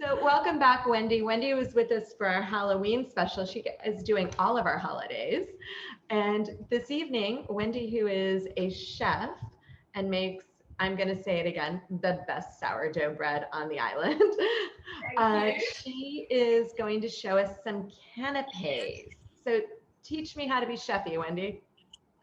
So welcome back, Wendy. Wendy was with us for our Halloween special. She is doing all of our holidays. And this evening, Wendy, who is a chef and makes, I'm going to say it again, the best sourdough bread on the island. She is going to show us some canapes. So teach me how to be chefy, Wendy.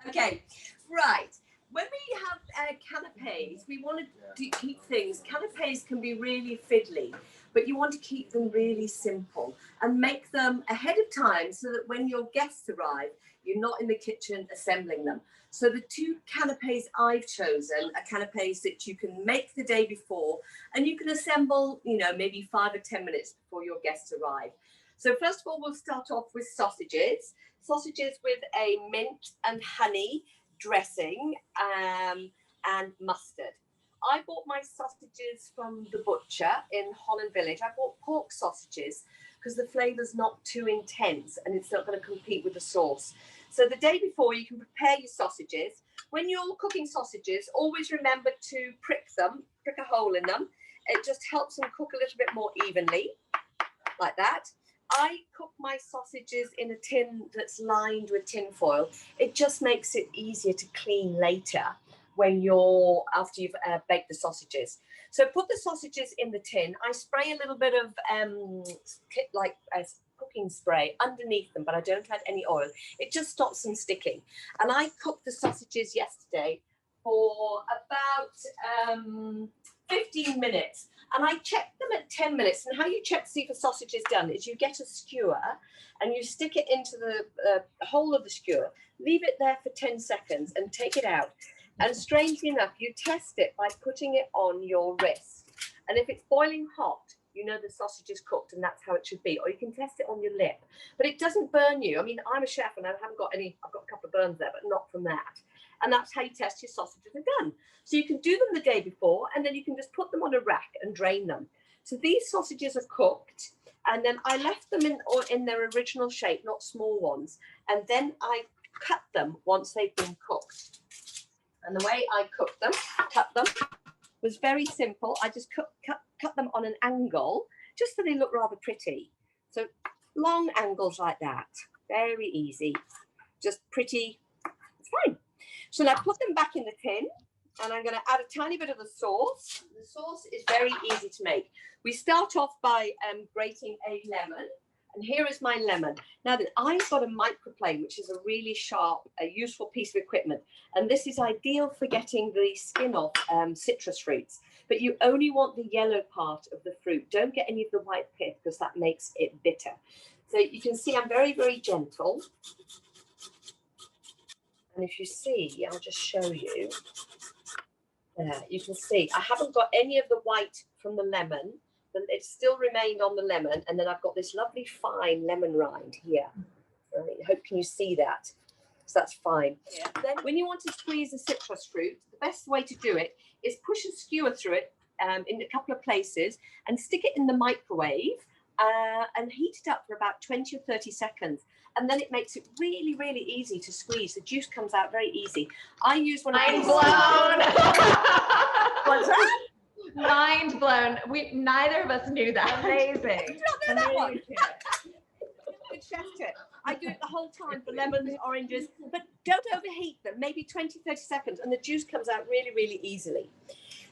Okay, right. When we have canapes, we want to keep things. Canapes can be really fiddly, but you want to keep them really simple and make them ahead of time so that when your guests arrive, you're not in the kitchen assembling them. So the two canapes I've chosen are canapes that you can make the day before and you can assemble, maybe 5 or 10 minutes before your guests arrive. So first of all, we'll start off with sausages. Sausages with a mint and honey dressing and mustard. I bought my sausages from the butcher in Holland Village. I bought pork sausages because the flavour's not too intense and it's not going to compete with the sauce. So the day before, you can prepare your sausages. When you're cooking sausages, always remember to prick a hole in them. It just helps them cook a little bit more evenly, like that. I cook my sausages in a tin that's lined with tin foil. It just makes it easier to clean later after you've baked the sausages. So put the sausages in the tin. I spray a little bit of cooking spray underneath them, but I don't add any oil. It just stops them sticking. And I cooked the sausages yesterday for about 15 minutes. And I checked them at 10 minutes. And how you check to see if a sausage is done is you get a skewer and you stick it into the hole of the skewer, leave it there for 10 seconds and take it out. And strangely enough, you test it by putting it on your wrist. And if it's boiling hot, you know the sausage is cooked and that's how it should be. Or you can test it on your lip. But it doesn't burn you. I mean, I'm a chef and I've got a couple of burns there, but not from that. And that's how you test your sausages are done. So you can do them the day before and then you can just put them on a rack and drain them. So these sausages are cooked and then I left them in their original shape, not small ones. And then I cut them once they've been cooked. And the way I cut them, was very simple. I just cut them on an angle, just so they look rather pretty. So long angles like that, very easy, just pretty, it's fine. So now put them back in the tin, and I'm going to add a tiny bit of the sauce. The sauce is very easy to make. We start off by grating a lemon. And here is my lemon. Now, I've got a microplane, which is a really sharp, useful piece of equipment. And this is ideal for getting the skin off citrus fruits. But you only want the yellow part of the fruit. Don't get any of the white pith because that makes it bitter. So you can see I'm very, very gentle. And if you see, I'll just show you. There, you can see I haven't got any of the white from the lemon. It still remained on the lemon, and then I've got this lovely fine lemon rind here. I hope can you see that? So that's fine. Yeah. Then when you want to squeeze a citrus fruit, the best way to do it is push a skewer through it in a couple of places and stick it in the microwave and heat it up for about 20 or 30 seconds. And then it makes it really, really easy to squeeze. The juice comes out very easy. I use one of these. Mind blown. What's that? Mind blown. Neither of us knew that. Amazing. Did you not know that one? Good chef tip. I do it the whole time for lemons, oranges, but don't overheat them, maybe 20, 30 seconds, and the juice comes out really, really easily.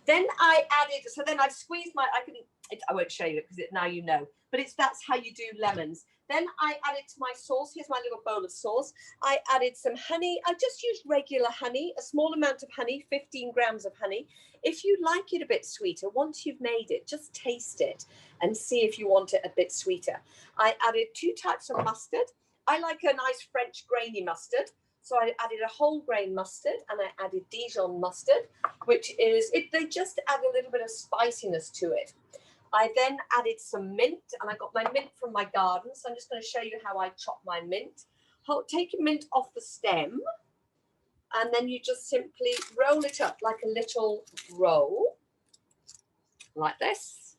Then I added, so then I've squeezed I won't show you it because now you know, but that's how you do lemons. Then I added to my sauce, here's my little bowl of sauce. I added some honey. I just used regular honey, a small amount of honey, 15 grams of honey. If you like it a bit sweeter, once you've made it, just taste it and see if you want it a bit sweeter. I added 2 types of mustard. I like a nice French grainy mustard. So I added a whole grain mustard and I added Dijon mustard, which is, they just add a little bit of spiciness to it. I then added some mint, and I got my mint from my garden. So I'm just going to show you how I chop my mint. Take a mint off the stem, and then you just simply roll it up like a little roll, like this.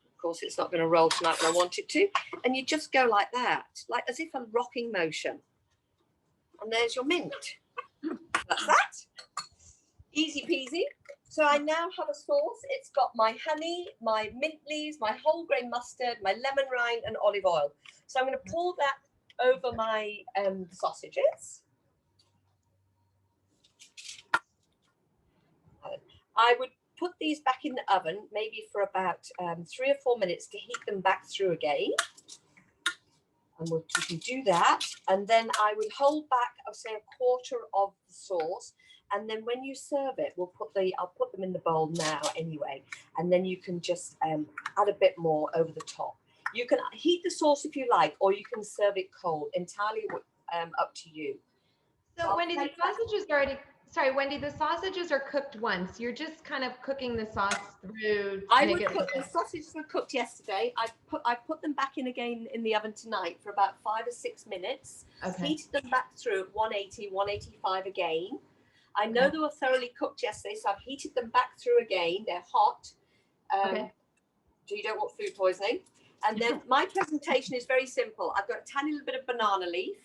Of course, it's not going to roll tonight, but I want it to. And you just go like that, like as if a rocking motion. And there's your mint. That's that. Easy peasy. So I now have a sauce. It's got my honey, my mint leaves, my whole grain mustard, my lemon rind, and olive oil. So I'm going to pour that over my sausages. I would put these back in the oven, maybe for about 3 or 4 minutes to heat them back through again. And we can do that. And then I would hold back, I'll say, 1/4 of the sauce. And then when you serve it, I'll put them in the bowl now anyway. And then you can just add a bit more over the top. You can heat the sauce if you like, or you can serve it cold, entirely up to you. So Wendy, the sausages are already, sorry, Wendy, the sausages are cooked once. You're just kind of cooking the sauce through. The sausages were cooked yesterday. I put them back in again in the oven tonight for about 5 or 6 minutes. Okay. Heated them back through at 180, 185 again. I know they were thoroughly cooked yesterday, so I've heated them back through again. They're hot. So you don't want food poisoning. And then my presentation is very simple. I've got a tiny little bit of banana leaf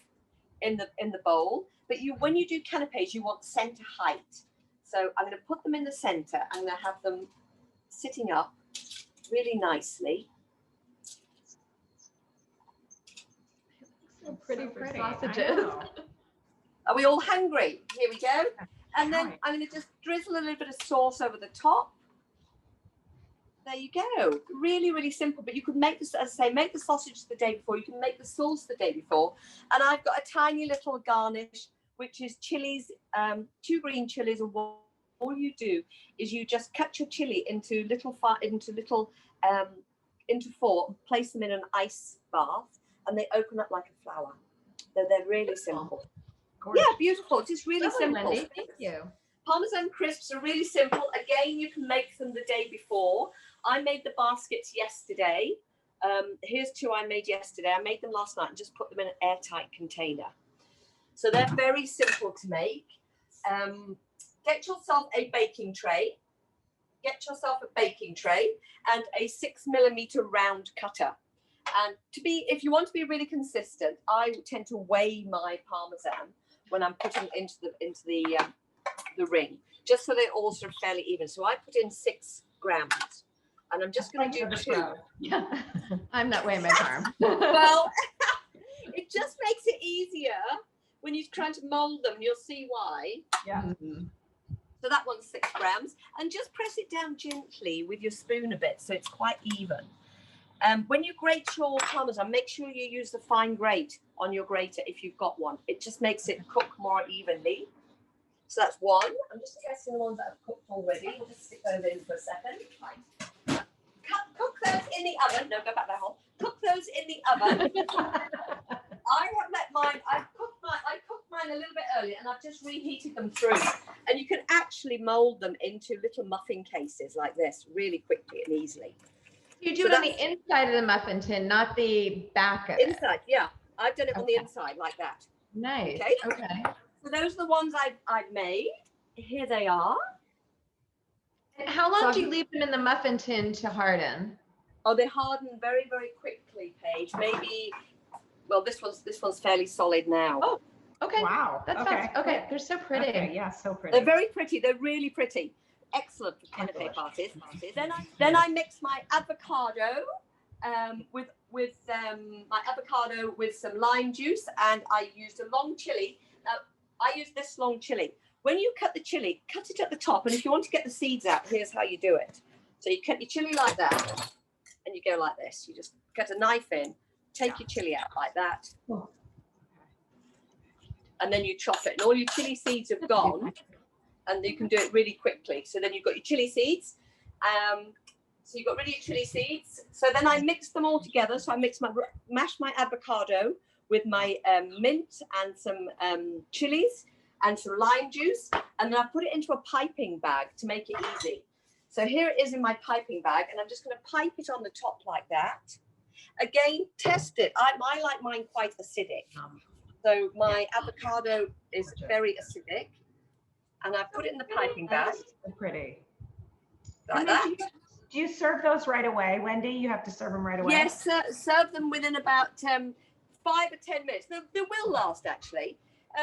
in the bowl. But when you do canapes, you want center height. So I'm going to put them in the center. I'm going to have them sitting up really nicely. So pretty for sausages. Are we all hungry? Here we go. And then I'm going to just drizzle a little bit of sauce over the top. There you go. Really, really simple. But you could make this, as I say, make the sausage the day before. You can make the sauce the day before. And I've got a tiny little garnish, which is chilies, 2 green chilies. And all you do is you just cut your chili into four, and place them in an ice bath, and they open up like a flower. They're really simple. Gorgeous. Yeah, beautiful. Just really simple. Wendy, thank you. Parmesan crisps are really simple. Again, you can make them the day before. I made the baskets yesterday. Here's 2 I made yesterday. I made them last night and just put them in an airtight container. So they're very simple to make. Get yourself a baking tray. And a 6mm round cutter. And if you want to be really consistent, I tend to weigh my Parmesan when I'm putting it into the ring, just so they're all sort of fairly even. So I put in 6 grams, and I'm just going to do 2. Yeah, I'm not weighing my parm. Well, it just makes it easier when you're trying to mold them. You'll see why. Yeah. Mm-hmm. So that one's 6 grams, and just press it down gently with your spoon a bit, so it's quite even. When you grate your Parmesan, make sure you use the fine grate on your grater if you've got one. It just makes it cook more evenly. So that's 1. I'm just testing the ones that I've cooked already. We'll just stick those in for a second. Right. Cook those in the oven. No, go back that hole. Cook those in the oven. I have let mine. I cooked mine a little bit earlier, and I've just reheated them through. And you can actually mold them into little muffin cases like this really quickly and easily. You do it on the inside of the muffin tin, not the back of it. Inside, yeah. I've done it on the inside like that. Nice. Okay. So those are the ones I've made. Here they are. And how long do you leave them in the muffin tin to harden? Oh, they harden very, very quickly, Paige. Maybe, well, this one's fairly solid now. Oh, okay. Wow. That's fast. Okay. They're so pretty. Okay, yeah, so pretty. They're very pretty. They're really pretty. Excellent for canapé parties. Then I mix my avocado with my avocado with some lime juice, and I used a long chili. Now I use this long chili. When you cut the chili, cut it at the top, and if you want to get the seeds out, here's how you do it. So you cut your chili like that, and you go like this. You just cut a knife in, take your chili out like that, and then you chop it, and all your chili seeds have gone. And you can do it really quickly. So then you've got your chili seeds. So you've got rid of your chili seeds. So then I mix them all together. So I mash my avocado with my mint and some chilies and some lime juice. And then I put it into a piping bag to make it easy. So here it is in my piping bag. And I'm just going to pipe it on the top like that. Again, test it. I like mine quite acidic. So my avocado is very acidic. And I put it in the piping bag. So pretty. Like that. Do you serve those right away, Wendy? You have to serve them right away? Yes, serve them within about 5 or 10 minutes. They will last, actually.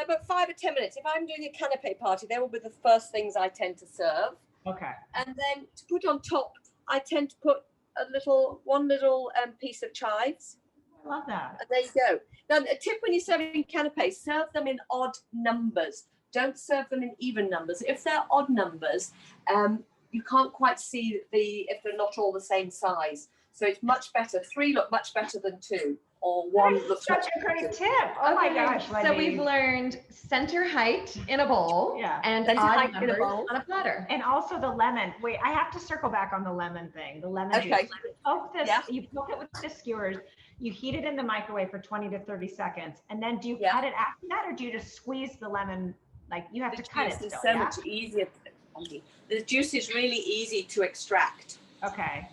But 5 or 10 minutes. If I'm doing a canapé party, they will be the first things I tend to serve. Okay. And then to put on top, I tend to put one little piece of chives. I love that. And there you go. Now, a tip when you're serving canapes, serve them in odd numbers. Don't serve them in even numbers. If they're odd numbers, you can't quite see if they're not all the same size. So it's much better. 3 look much better than 2, or 1 looks Such much a great better. tip. Oh my Okay, gosh, so Wendy. we've learned center height in a bowl Yeah. and Center odd height in a numbers bowl. on a platter. And also the lemon. Wait, I have to circle back on the lemon thing. The lemon Okay. juice. Yeah. You poke it with the skewers. You heat it in the microwave for 20 to 30 seconds. And then do you Yeah. cut it after that, or do you just squeeze the lemon? Like you have The to cut juice it is still, so yeah? much easier. The juice is really easy to extract. Okay.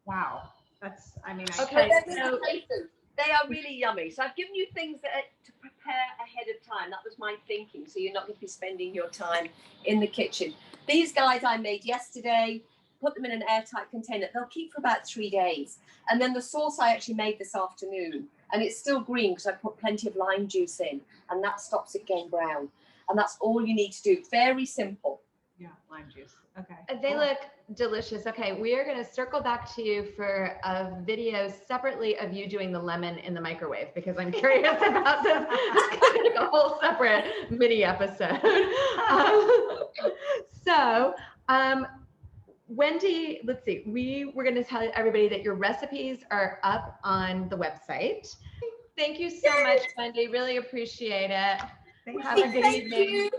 Wow. That's, I mean, Okay. But they're So- delicious. They are really yummy. So I've given you things to prepare ahead of time. That was my thinking. So you're not going to be spending your time in the kitchen. These guys I made yesterday. Put them in an airtight container. They'll keep for about 3 days. And then the sauce I actually made this afternoon, and it's still green because I put plenty of lime juice in, and that stops it going brown. And that's all you need to do. Very simple. yeah, lime juice. Okay. They cool. look delicious. Okay, we are going to circle back to you for a video separately of you doing the lemon in the microwave, because I'm curious about this. It's going to be a whole separate mini episode. Wendy, let's see. We're going to tell everybody that your recipes are up on the website. Thank you so much, Wendy. Really appreciate it. Thanks. Have a good Thank evening. you.